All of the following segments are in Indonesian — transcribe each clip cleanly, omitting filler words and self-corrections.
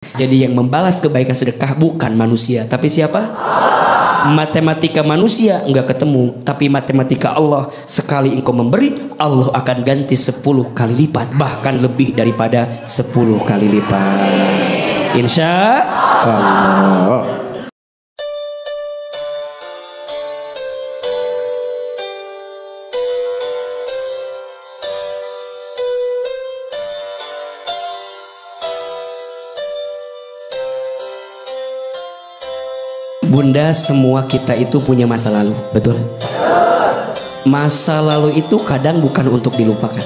Jadi yang membalas kebaikan sedekah bukan manusia, tapi siapa? Matematika manusia enggak ketemu, tapi matematika Allah, sekali engkau memberi, Allah akan ganti 10 kali lipat, bahkan lebih daripada 10 kali lipat. Insya Allah. Bunda, semua kita itu punya masa lalu, betul? Masa lalu itu kadang bukan untuk dilupakan,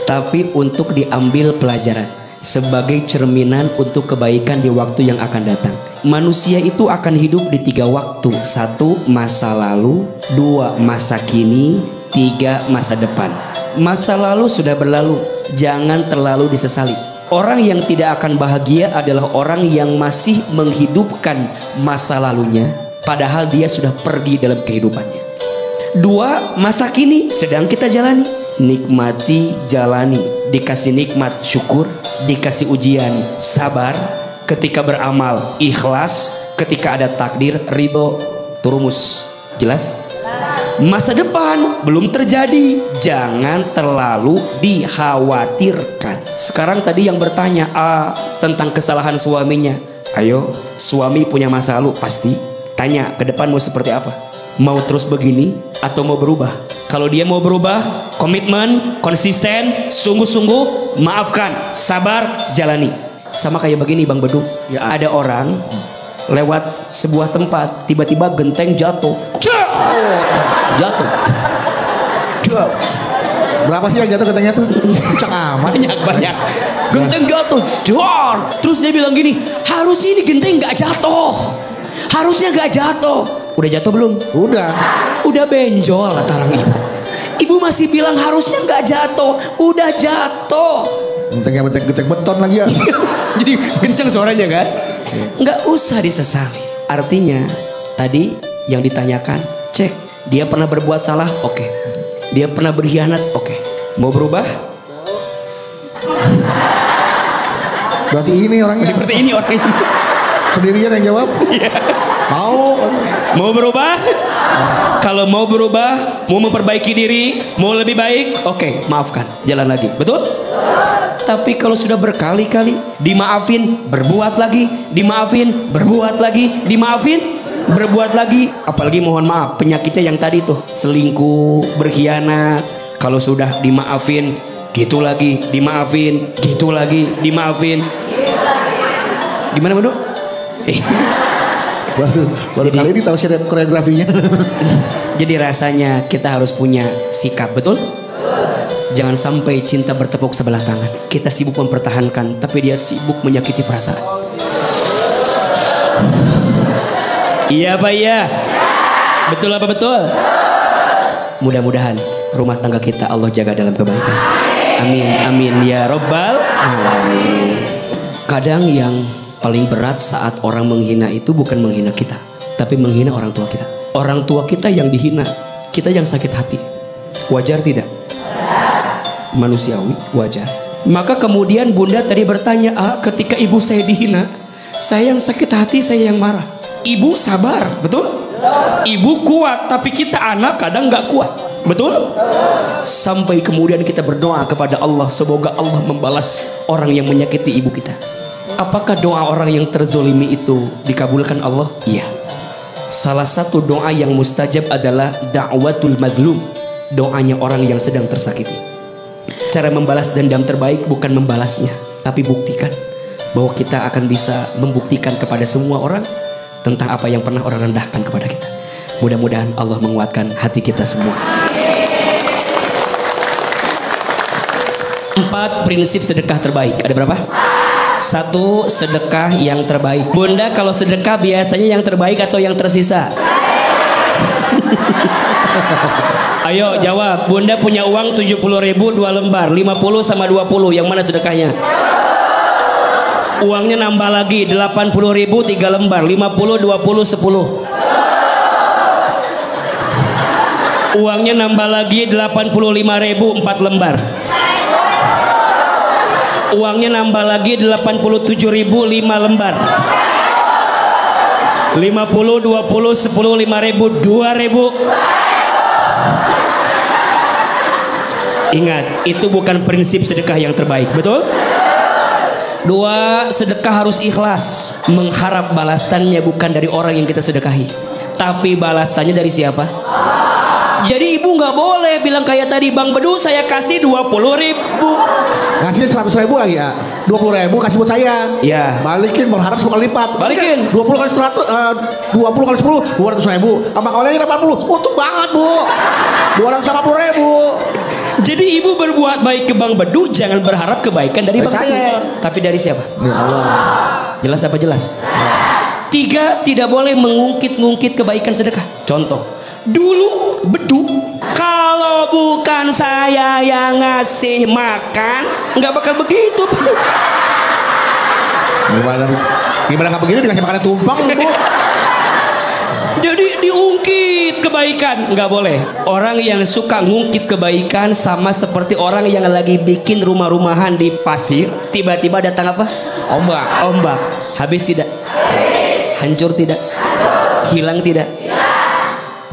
tapi untuk diambil pelajaran sebagai cerminan untuk kebaikan di waktu yang akan datang. Manusia itu akan hidup di 3 waktu: 1 masa lalu, 2 masa kini, 3 masa depan. Masa lalu sudah berlalu, jangan terlalu disesali. Orang yang tidak akan bahagia adalah orang yang masih menghidupkan masa lalunya, padahal dia sudah pergi dalam kehidupannya. 2 masa kini sedang kita jalani. Nikmati, jalani. Dikasih nikmat, syukur. Dikasih ujian, sabar. Ketika beramal, ikhlas. Ketika ada takdir, ridho, turumus. Jelas? Masa depan belum terjadi, jangan terlalu dikhawatirkan. Sekarang tadi yang bertanya tentang kesalahan suaminya. Ayo, suami punya masa lalu pasti. Tanya ke depan mau seperti apa? Mau terus begini atau mau berubah? Kalau dia mau berubah, komitmen, konsisten, sungguh-sungguh, maafkan, sabar, jalani. Sama kayak begini Bang Bedu ya. Ada orang lewat sebuah tempat, tiba-tiba genteng jatuh. Jatuh. Berapa sih yang jatuh gentengnya tuh? Kencang amat. Banyak. Genteng jatuh. Dor. Terus dia bilang gini, harusnya ini genteng gak jatuh. Harusnya gak jatuh. Udah jatuh belum? Udah benjol tarang ibu. Ibu masih bilang harusnya gak jatuh. Udah jatuh. Gentengnya genteng beton lagi ya. Jadi kenceng suaranya kan? Nggak usah disesali. Artinya tadi yang ditanyakan, cek dia pernah berbuat salah, oke. Dia pernah berkhianat, oke. Mau berubah? Berarti ini orangnya. Seperti ini orangnya. Sendirian yang jawab? Iya. Mau berubah? Kalau mau berubah, mau memperbaiki diri, mau lebih baik, oke, maafkan, jalan lagi, betul? Tapi kalau sudah berkali-kali dimaafin, berbuat lagi, dimaafin, berbuat lagi, dimaafin, berbuat lagi, apalagi mohon maaf penyakitnya yang tadi tuh, selingkuh, berkhianat. Kalau sudah dimaafin, gitu lagi, dimaafin, gitu lagi, dimaafin. Gimana Bro? baru kali ini tahu syarat koreografinya. Jadi rasanya kita harus punya sikap, betul? Jangan sampai cinta bertepuk sebelah tangan. Kita sibuk mempertahankan, tapi dia sibuk menyakiti perasaan. Iya apa iya? Betul apa betul? Mudah-mudahan rumah tangga kita Allah jaga dalam kebaikan. Amin, amin ya robbal alamin. Kadang yang paling berat saat orang menghina itu bukan menghina kita, tapi menghina orang tua kita. Orang tua kita yang dihina, kita yang sakit hati. Wajar tidak? Manusiawi, wajar. Maka kemudian Bunda tadi bertanya, ketika ibu saya dihina, saya yang sakit hati, saya yang marah. Ibu sabar, betul? Ibu kuat, tapi kita anak kadang gak kuat, betul? Sampai kemudian kita berdoa kepada Allah, semoga Allah membalas orang yang menyakiti ibu kita. Apakah doa orang yang terzolimi itu dikabulkan Allah? Iya. Salah satu doa yang mustajab adalah da'watul mazlum, doanya orang yang sedang tersakiti. Cara membalas dendam terbaik bukan membalasnya, tapi buktikan bahwa kita akan bisa membuktikan kepada semua orang tentang apa yang pernah orang rendahkan kepada kita. Mudah-mudahan Allah menguatkan hati kita semua. 4 prinsip sedekah terbaik. Ada berapa? 1, sedekah yang terbaik. Bunda, kalau sedekah biasanya yang terbaik atau yang tersisa? Ayo jawab. Bunda punya uang 70.000 2 lembar, 50 sama 20, yang mana sedekahnya? Uangnya nambah lagi 80.000 3 lembar, 50 20 10. Uangnya nambah lagi 85.000 4 lembar. Uangnya nambah lagi 87.000 5 lembar. 50, 20, 10, 5.000, 2.000. Ingat, itu bukan prinsip sedekah yang terbaik, betul? 2, sedekah harus ikhlas. Mengharap balasannya bukan dari orang yang kita sedekahi, tapi balasannya dari siapa? Jadi ibu nggak boleh bilang kayak tadi, Bang Bedu saya kasih 20.000. Kasih 100.000 lagi ya. 20.000 kasih buat saya. Ya. Balikin berharap 10 kali lipat. Balikin. 20 kali 100, 20 kali 10, 200.000. Sama kau lagi 80. Untung banget bu. 280.000. Jadi ibu berbuat baik ke Bang Bedu, jangan berharap kebaikan dari Bang Bedu, tapi dari siapa? Ya Allah. Jelas apa jelas? 3, tidak boleh mengungkit-ngungkit kebaikan sedekah. Contoh, dulu Bedu, kalau bukan saya yang ngasih makan, nggak bakal begitu. Gimana nggak begini dikasih makannya tumpang bu? Jadi diungkit kebaikan, nggak boleh. Orang yang suka ngungkit kebaikan sama seperti orang yang lagi bikin rumah-rumahan di pasir, tiba-tiba datang apa? Ombak. Habis tidak? Hancur tidak? Hilang tidak?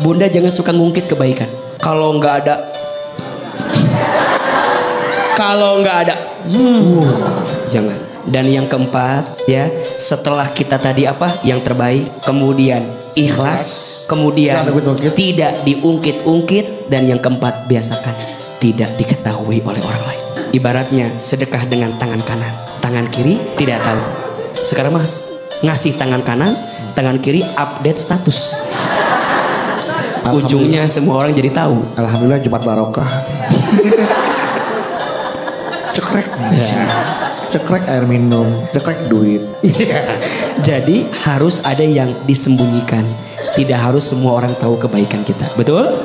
Bunda jangan suka ngungkit kebaikan. Kalau nggak ada, jangan. Dan yang keempat ya, setelah kita tadi apa? Yang terbaik, kemudian ikhlas, kemudian tidak diungkit-ungkit, dan yang keempat biasakan tidak diketahui oleh orang lain. Ibaratnya sedekah dengan tangan kanan, tangan kiri tidak tahu. Sekarang mas ngasih tangan kanan, tangan kiri update status. Ujungnya semua orang jadi tahu. Alhamdulillah Jumat barokah. Cekrek cekrek air minum, cekrek duit. Jadi harus ada yang disembunyikan. Tidak harus semua orang tahu kebaikan kita, betul?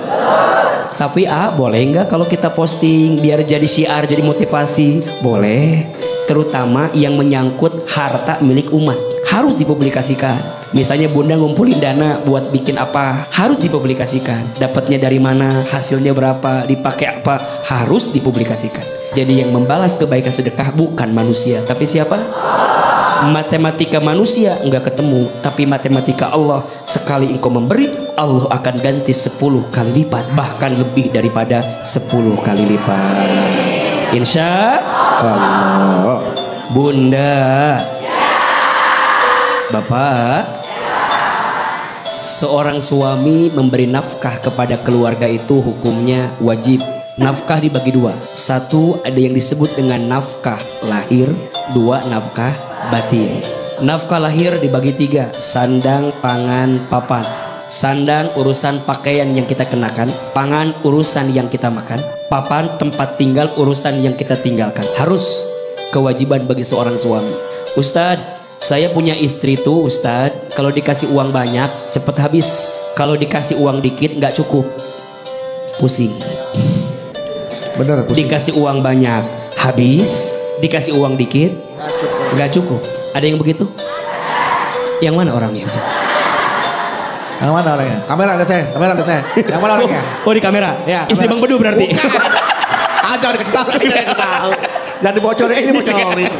Tapi boleh nggak kalau kita posting biar jadi syiar, jadi motivasi? Boleh. Terutama yang menyangkut harta milik umat harus dipublikasikan. Misalnya bunda ngumpulin dana buat bikin apa, harus dipublikasikan. Dapatnya dari mana, hasilnya berapa, dipakai apa, harus dipublikasikan. Jadi yang membalas kebaikan sedekah bukan manusia, tapi siapa? Matematika manusia enggak ketemu, tapi matematika Allah, sekali engkau memberi, Allah akan ganti 10 kali lipat, bahkan lebih daripada 10 kali lipat. Insya Allah. Bunda, Bapak, seorang suami memberi nafkah kepada keluarga itu hukumnya wajib. Nafkah dibagi 2. 1 ada yang disebut dengan nafkah lahir, 2 nafkah batin. Nafkah lahir dibagi 3, sandang, pangan, papan. Sandang urusan pakaian yang kita kenakan, pangan urusan yang kita makan, papan tempat tinggal urusan yang kita tinggalkan. Harus kewajiban bagi seorang suami. Ustadz, saya punya istri tuh Ustadz, kalau dikasih uang banyak cepet habis, kalau dikasih uang dikit nggak cukup, pusing. Bener, pusing. Dikasih uang banyak habis, dikasih uang dikit nggak cukup. Ada yang begitu? Yang mana orangnya? Yang mana orangnya? Kamera ada saya. Yang mana orangnya? Oh di kamera? Ya, istri Bang Bedu berarti? Jangan dikasih tahu. Jangan dibocorin, ini bocorin.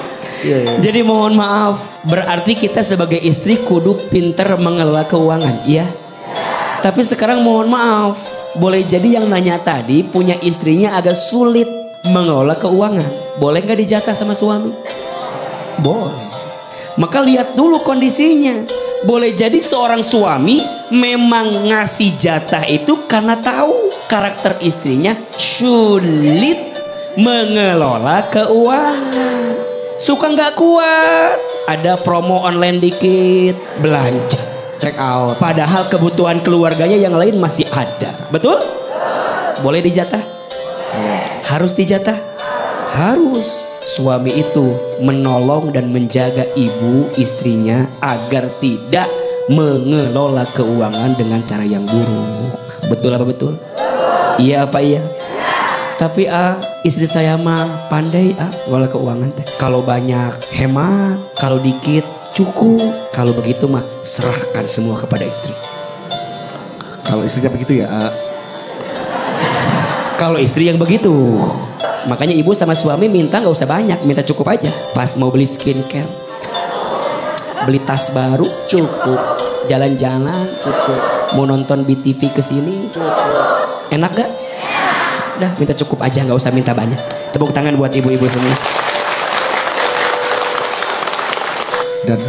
Jadi mohon maaf, berarti kita sebagai istri kudu pinter mengelola keuangan, iya? Tapi sekarang mohon maaf, boleh jadi yang nanya tadi punya istrinya agak sulit mengelola keuangan. Boleh nggak dijatah sama suami? Boleh. Maka lihat dulu kondisinya. Boleh jadi seorang suami memang ngasih jatah itu karena tahu karakter istrinya sulit mengelola keuangan. Suka nggak kuat, ada promo online dikit, belanja, check out. Padahal kebutuhan keluarganya yang lain masih ada. Betul? Boleh dijatah? Harus dijatah? Harus. Suami itu menolong dan menjaga ibu istrinya agar tidak mengelola keuangan dengan cara yang buruk. Betul apa betul? Iya apa iya? Tapi istri saya mah pandai ngelola keuangan teh. Kalau banyak hemat, kalau dikit cukup. Kalau begitu mah serahkan semua kepada istri. Kalau istrinya begitu ya? Kalau istri yang begitu, Makanya ibu sama suami minta nggak usah banyak, minta cukup aja. Pas mau beli skincare, beli tas baru Cukup. jalan-jalan Cukup. mau nonton BTV kesini Cukup. enak gak? Dah minta cukup aja, nggak usah minta banyak. Tepuk tangan buat ibu-ibu semua. Dan